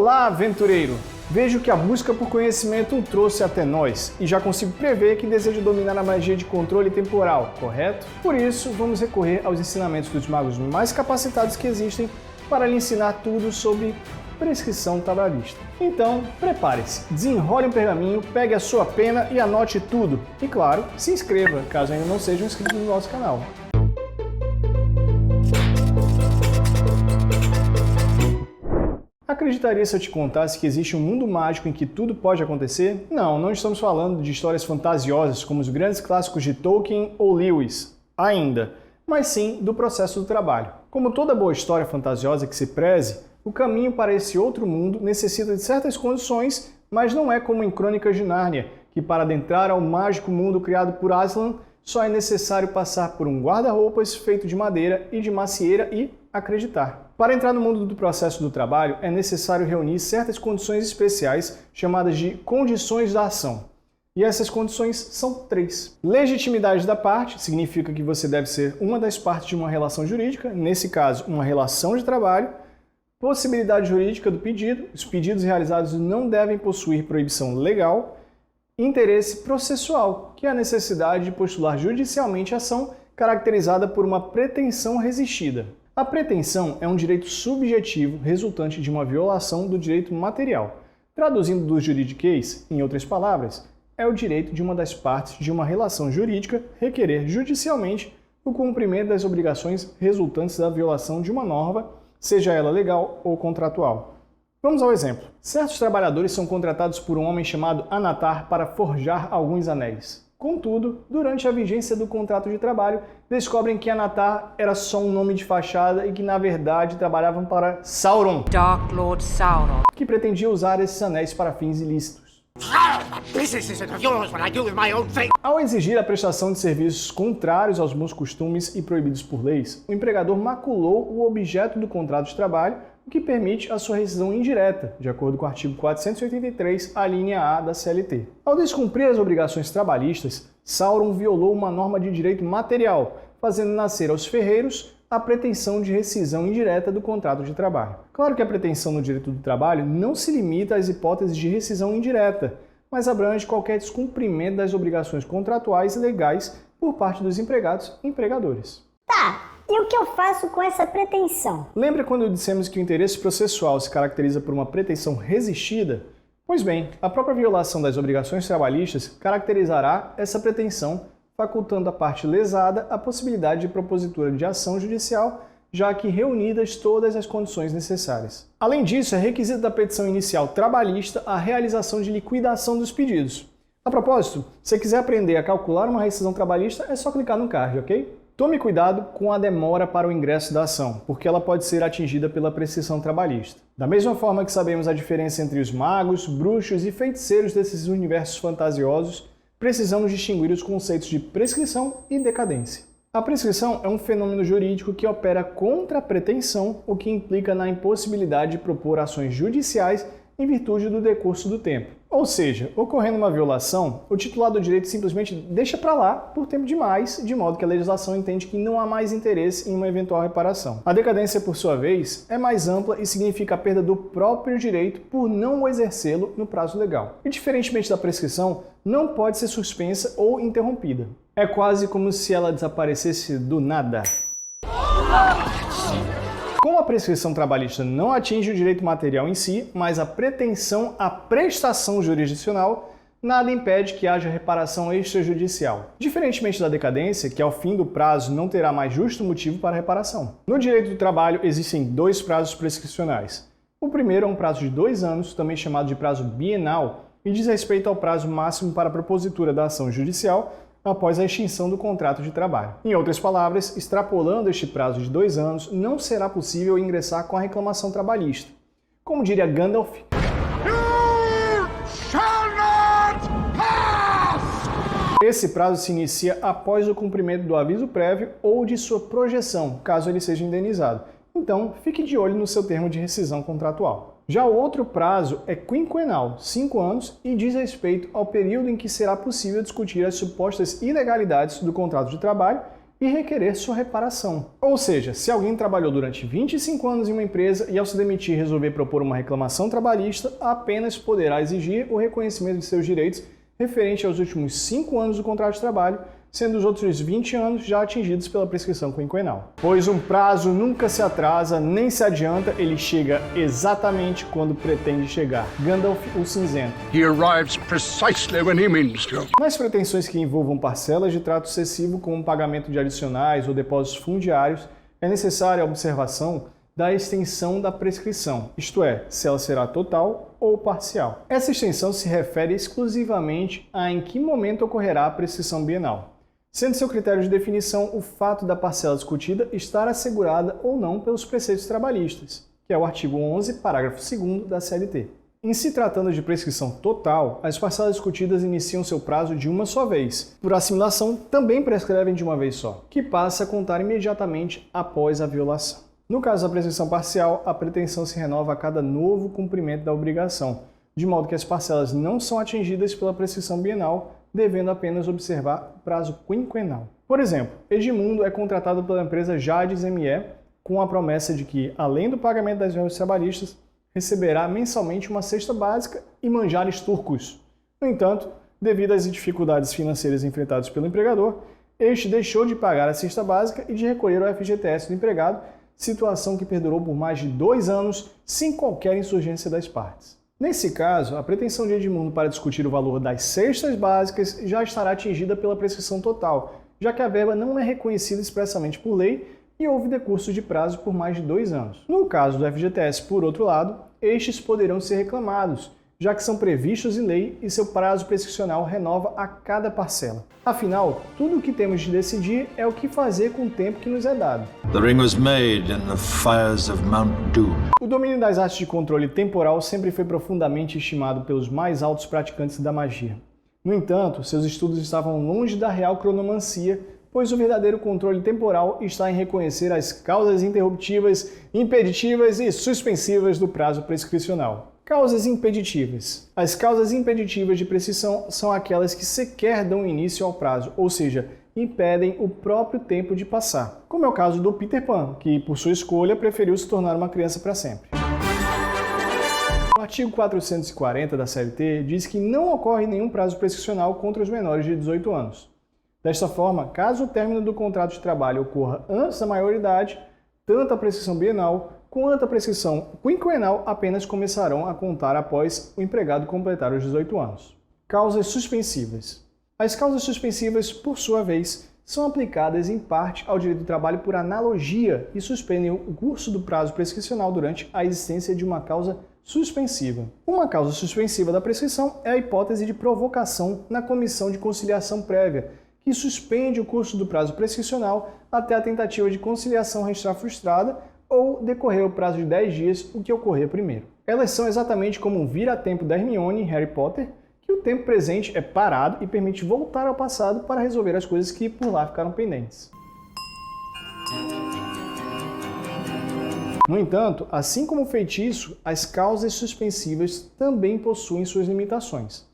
Olá, aventureiro! Vejo que a busca por conhecimento o trouxe até nós e já consigo prever que deseja dominar a magia de controle temporal, correto? Por isso, vamos recorrer aos ensinamentos dos magos mais capacitados que existem para lhe ensinar tudo sobre prescrição trabalhista. Então, prepare-se, desenrole um pergaminho, pegue a sua pena e anote tudo. E claro, se inscreva, caso ainda não seja inscrito no nosso canal. Acreditaria se eu te contasse que existe um mundo mágico em que tudo pode acontecer? Não, não estamos falando de histórias fantasiosas como os grandes clássicos de Tolkien ou Lewis, ainda, mas sim do processo do trabalho. Como toda boa história fantasiosa que se preze, o caminho para esse outro mundo necessita de certas condições, mas não é como em Crônicas de Nárnia, que para adentrar ao mágico mundo criado por Aslan, só é necessário passar por um guarda-roupas feito de madeira e de macieira e acreditar. Para entrar no mundo do processo do trabalho, é necessário reunir certas condições especiais, chamadas de condições da ação. E essas condições são 3. Legitimidade da parte, significa que você deve ser uma das partes de uma relação jurídica, nesse caso, uma relação de trabalho. Possibilidade jurídica do pedido, os pedidos realizados não devem possuir proibição legal. Interesse processual, que é a necessidade de postular judicialmente a ação caracterizada por uma pretensão resistida. A pretensão é um direito subjetivo resultante de uma violação do direito material. Traduzindo do juridiquês, em outras palavras, é o direito de uma das partes de uma relação jurídica requerer judicialmente o cumprimento das obrigações resultantes da violação de uma norma, seja ela legal ou contratual. Vamos ao exemplo. Certos trabalhadores são contratados por um homem chamado Anatar para forjar alguns anéis. Contudo, durante a vigência do contrato de trabalho, descobrem que Anatar era só um nome de fachada e que, na verdade, trabalhavam para Sauron, Dark Lord Sauron, que pretendia usar esses anéis para fins ilícitos. Ao exigir a prestação de serviços contrários aos bons costumes e proibidos por leis, o empregador maculou o objeto do contrato de trabalho, o que permite a sua rescisão indireta, de acordo com o artigo 483, a linha A da CLT. Ao descumprir as obrigações trabalhistas, Sauron violou uma norma de direito material, fazendo nascer aos ferreiros a pretensão de rescisão indireta do contrato de trabalho. Claro que a pretensão no direito do trabalho não se limita às hipóteses de rescisão indireta, mas abrange qualquer descumprimento das obrigações contratuais e legais por parte dos empregados e empregadores. Tá, e o que eu faço com essa pretensão? Lembra quando dissemos que o interesse processual se caracteriza por uma pretensão resistida? Pois bem, a própria violação das obrigações trabalhistas caracterizará essa pretensão, facultando à parte lesada a possibilidade de propositura de ação judicial, já que reunidas todas as condições necessárias. Além disso, é requisito da petição inicial trabalhista a realização de liquidação dos pedidos. A propósito, se quiser aprender a calcular uma rescisão trabalhista, é só clicar no card, ok? Tome cuidado com a demora para o ingresso da ação, porque ela pode ser atingida pela prescrição trabalhista. Da mesma forma que sabemos a diferença entre os magos, bruxos e feiticeiros desses universos fantasiosos, precisamos distinguir os conceitos de prescrição e decadência. A prescrição é um fenômeno jurídico que opera contra a pretensão, o que implica na impossibilidade de propor ações judiciais em virtude do decurso do tempo. Ou seja, ocorrendo uma violação, o titular do direito simplesmente deixa para lá por tempo demais, de modo que a legislação entende que não há mais interesse em uma eventual reparação. A decadência, por sua vez, é mais ampla e significa a perda do próprio direito por não exercê-lo no prazo legal. E, diferentemente da prescrição, não pode ser suspensa ou interrompida. É quase como se ela desaparecesse do nada. Como a prescrição trabalhista não atinge o direito material em si, mas a pretensão à prestação jurisdicional, nada impede que haja reparação extrajudicial. Diferentemente da decadência, que ao fim do prazo não terá mais justo motivo para reparação. No direito do trabalho existem 2 prazos prescricionais. O primeiro é um prazo de 2 anos, também chamado de prazo bienal, e diz respeito ao prazo máximo para a propositura da ação judicial após a extinção do contrato de trabalho. Em outras palavras, extrapolando este prazo de 2 anos, não será possível ingressar com a reclamação trabalhista. Como diria Gandalf, esse prazo se inicia após o cumprimento do aviso prévio ou de sua projeção, caso ele seja indenizado. Então, fique de olho no seu termo de rescisão contratual. Já o outro prazo é quinquenal, 5 anos, e diz respeito ao período em que será possível discutir as supostas ilegalidades do contrato de trabalho e requerer sua reparação. Ou seja, se alguém trabalhou durante 25 anos em uma empresa e ao se demitir resolver propor uma reclamação trabalhista, apenas poderá exigir o reconhecimento de seus direitos referente aos últimos 5 anos do contrato de trabalho, sendo os outros 20 anos já atingidos pela prescrição quinquenal. Pois um prazo nunca se atrasa nem se adianta, ele chega exatamente quando pretende chegar. Gandalf o Cinzento. He arrives precisely when he means to. Nas pretensões que envolvam parcelas de trato excessivo, como pagamento de adicionais ou depósitos fundiários, é necessária a observação da extensão da prescrição, isto é, se ela será total ou parcial. Essa extensão se refere exclusivamente a em que momento ocorrerá a prescrição bienal, sendo seu critério de definição o fato da parcela discutida estar assegurada ou não pelos preceitos trabalhistas, que é o artigo 11, parágrafo 2º da CLT. Em se tratando de prescrição total, as parcelas discutidas iniciam seu prazo de uma só vez. Por assimilação, também prescrevem de uma vez só, que passa a contar imediatamente após a violação. No caso da prescrição parcial, a pretensão se renova a cada novo cumprimento da obrigação, de modo que as parcelas não são atingidas pela prescrição bienal, devendo apenas observar o prazo quinquenal. Por exemplo, Edmundo é contratado pela empresa Jades ME com a promessa de que, além do pagamento das verbas trabalhistas, receberá mensalmente uma cesta básica e manjares turcos. No entanto, devido às dificuldades financeiras enfrentadas pelo empregador, este deixou de pagar a cesta básica e de recolher ao FGTS do empregado, situação que perdurou por mais de 2 anos sem qualquer insurgência das partes. Nesse caso, a pretensão de Edmundo para discutir o valor das cestas básicas já estará atingida pela prescrição total, já que a verba não é reconhecida expressamente por lei e houve decurso de prazo por mais de 2 anos. No caso do FGTS, por outro lado, estes poderão ser reclamados, já que são previstos em lei e seu prazo prescricional renova a cada parcela. Afinal, tudo o que temos de decidir é o que fazer com o tempo que nos é dado. The ring was made in the fires of Mount Doom. O domínio das artes de controle temporal sempre foi profundamente estimado pelos mais altos praticantes da magia. No entanto, seus estudos estavam longe da real cronomancia, pois o verdadeiro controle temporal está em reconhecer as causas interruptivas, impeditivas e suspensivas do prazo prescricional. Causas impeditivas. As causas impeditivas de prescrição são aquelas que sequer dão início ao prazo, ou seja, impedem o próprio tempo de passar, como é o caso do Peter Pan, que, por sua escolha, preferiu se tornar uma criança para sempre. O artigo 440 da CLT diz que não ocorre nenhum prazo prescricional contra os menores de 18 anos. Desta forma, caso o término do contrato de trabalho ocorra antes da maioridade, tanto a prescrição bienal quanto a prescrição quinquenal apenas começarão a contar após o empregado completar os 18 anos. Causas suspensivas. As causas suspensivas, por sua vez, são aplicadas em parte ao direito do trabalho por analogia e suspendem o curso do prazo prescricional durante a existência de uma causa suspensiva. Uma causa suspensiva da prescrição é a hipótese de provocação na comissão de conciliação prévia, que suspende o curso do prazo prescricional até a tentativa de conciliação restar frustrada ou decorrer o prazo de 10 dias, o que ocorrer primeiro. Elas são exatamente como um vira-tempo da Hermione em Harry Potter, que o tempo presente é parado e permite voltar ao passado para resolver as coisas que por lá ficaram pendentes. No entanto, assim como o feitiço, as causas suspensivas também possuem suas limitações.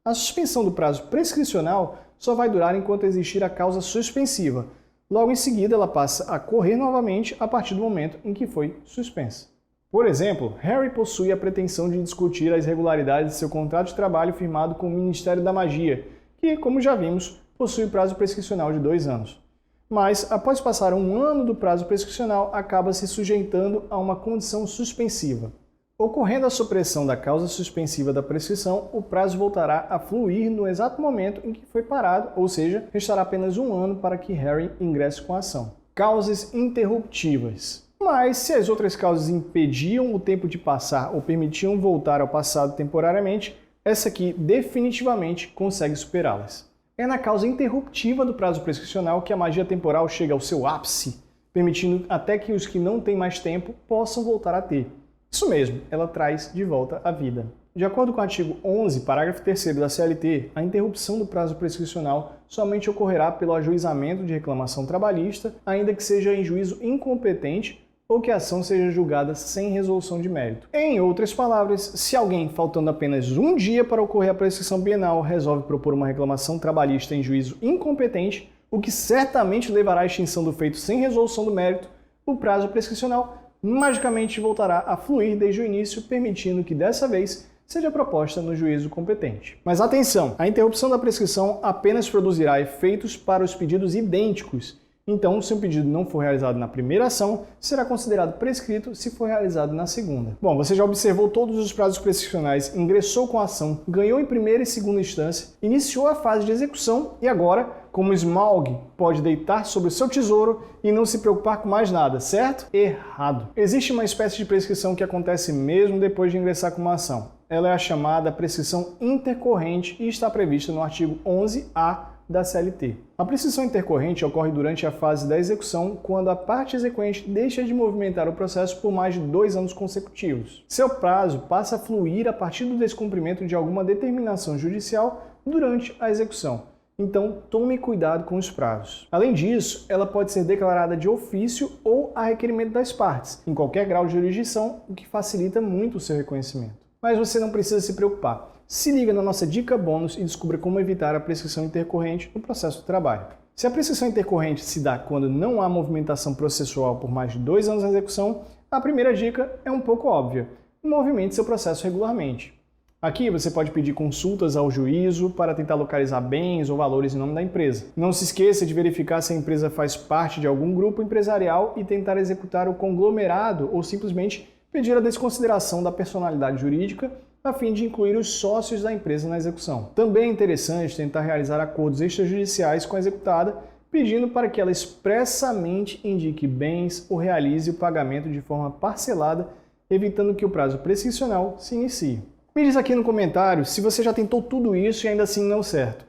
A suspensão do prazo prescricional só vai durar enquanto existir a causa suspensiva. Logo em seguida, ela passa a correr novamente a partir do momento em que foi suspensa. Por exemplo, Harry possui a pretensão de discutir as irregularidades de seu contrato de trabalho firmado com o Ministério da Magia, que, como já vimos, possui prazo prescricional de 2 anos. Mas, após passar 1 ano do prazo prescricional, acaba se sujeitando a uma condição suspensiva. Ocorrendo a supressão da causa suspensiva da prescrição, o prazo voltará a fluir no exato momento em que foi parado, ou seja, restará apenas 1 ano para que Harry ingresse com a ação. Causas interruptivas. Mas, se as outras causas impediam o tempo de passar ou permitiam voltar ao passado temporariamente, essa aqui definitivamente consegue superá-las. É na causa interruptiva do prazo prescricional que a magia temporal chega ao seu ápice, permitindo até que os que não têm mais tempo possam voltar a ter. Isso mesmo, ela traz de volta a vida. De acordo com o artigo 11, parágrafo 3º da CLT, a interrupção do prazo prescricional somente ocorrerá pelo ajuizamento de reclamação trabalhista, ainda que seja em juízo incompetente ou que a ação seja julgada sem resolução de mérito. Em outras palavras, se alguém, faltando apenas 1 dia para ocorrer a prescrição bienal, resolve propor uma reclamação trabalhista em juízo incompetente, o que certamente levará à extinção do feito sem resolução do mérito, o prazo prescricional magicamente voltará a fluir desde o início, permitindo que dessa vez seja proposta no juízo competente. Mas atenção, a interrupção da prescrição apenas produzirá efeitos para os pedidos idênticos. Então, se um pedido não for realizado na primeira ação, será considerado prescrito se for realizado na segunda. Bom, você já observou todos os prazos prescricionais, ingressou com a ação, ganhou em primeira e segunda instância, iniciou a fase de execução e agora, como Smaug, pode deitar sobre o seu tesouro e não se preocupar com mais nada, certo? Errado. Existe uma espécie de prescrição que acontece mesmo depois de ingressar com uma ação. Ela é a chamada prescrição intercorrente e está prevista no artigo 11A da CLT. A prescrição intercorrente ocorre durante a fase da execução, quando a parte exequente deixa de movimentar o processo por mais de 2 anos consecutivos. Seu prazo passa a fluir a partir do descumprimento de alguma determinação judicial durante a execução. Então, tome cuidado com os prazos. Além disso, ela pode ser declarada de ofício ou a requerimento das partes, em qualquer grau de jurisdição, o que facilita muito o seu reconhecimento. Mas você não precisa se preocupar. Se liga na nossa dica bônus e descubra como evitar a prescrição intercorrente no processo de trabalho. Se a prescrição intercorrente se dá quando não há movimentação processual por mais de 2 anos na execução, a primeira dica é um pouco óbvia. Movimente seu processo regularmente. Aqui você pode pedir consultas ao juízo para tentar localizar bens ou valores em nome da empresa. Não se esqueça de verificar se a empresa faz parte de algum grupo empresarial e tentar executar o conglomerado ou simplesmente pedir a desconsideração da personalidade jurídica a fim de incluir os sócios da empresa na execução. Também é interessante tentar realizar acordos extrajudiciais com a executada, pedindo para que ela expressamente indique bens ou realize o pagamento de forma parcelada, evitando que o prazo prescricional se inicie. Me diz aqui no comentário se você já tentou tudo isso e ainda assim não deu certo.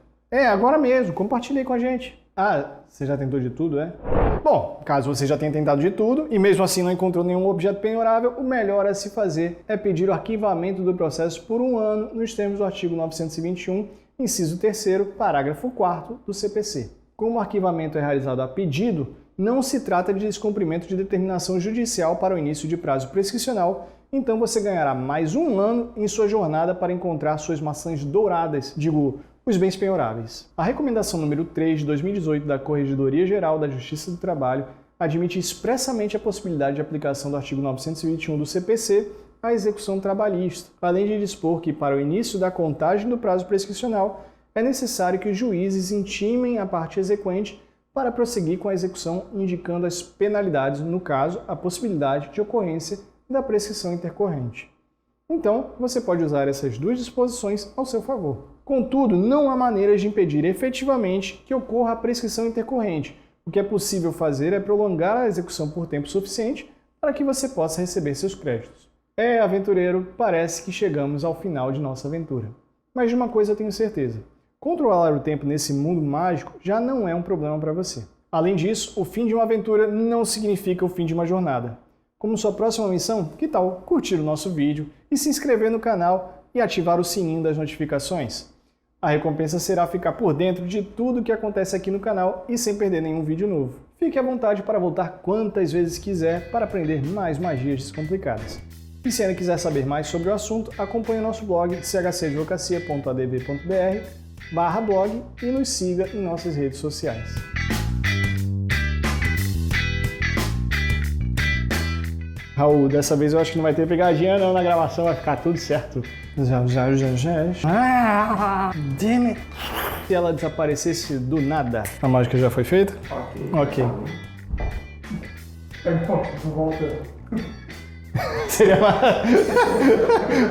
Agora mesmo, compartilhe aí com a gente. Você já tentou de tudo, é? Bom, caso você já tenha tentado de tudo e mesmo assim não encontrou nenhum objeto penhorável, o melhor a se fazer é pedir o arquivamento do processo por 1 ano nos termos do artigo 921, inciso 3º, parágrafo 4º do CPC. Como o arquivamento é realizado a pedido, não se trata de descumprimento de determinação judicial para o início de prazo prescricional, então você ganhará mais 1 ano em sua jornada para encontrar suas maçãs douradas, os bens penhoráveis. A recomendação número 3 de 2018 da Corregedoria Geral da Justiça do Trabalho admite expressamente a possibilidade de aplicação do artigo 921 do CPC à execução trabalhista, além de dispor que, para o início da contagem do prazo prescricional, é necessário que os juízes intimem a parte exequente para prosseguir com a execução, indicando as penalidades, no caso, a possibilidade de ocorrência da prescrição intercorrente. Então, você pode usar essas 2 disposições ao seu favor. Contudo, não há maneiras de impedir efetivamente que ocorra a prescrição intercorrente. O que é possível fazer é prolongar a execução por tempo suficiente para que você possa receber seus créditos. Aventureiro, parece que chegamos ao final de nossa aventura. Mas de uma coisa eu tenho certeza. Controlar o tempo nesse mundo mágico já não é um problema para você. Além disso, o fim de uma aventura não significa o fim de uma jornada. Como sua próxima missão, que tal curtir o nosso vídeo e se inscrever no canal e ativar o sininho das notificações? A recompensa será ficar por dentro de tudo o que acontece aqui no canal e sem perder nenhum vídeo novo. Fique à vontade para voltar quantas vezes quiser para aprender mais magias descomplicadas. E se ainda quiser saber mais sobre o assunto, acompanhe o nosso blog chcadvocacia.adv.br/blog e nos siga em nossas redes sociais. Raul, dessa vez eu acho que não vai ter pegadinha não na gravação, vai ficar tudo certo. Damn it. Se ela desaparecesse do nada, a mágica já foi feita? Ok. Volta. Seria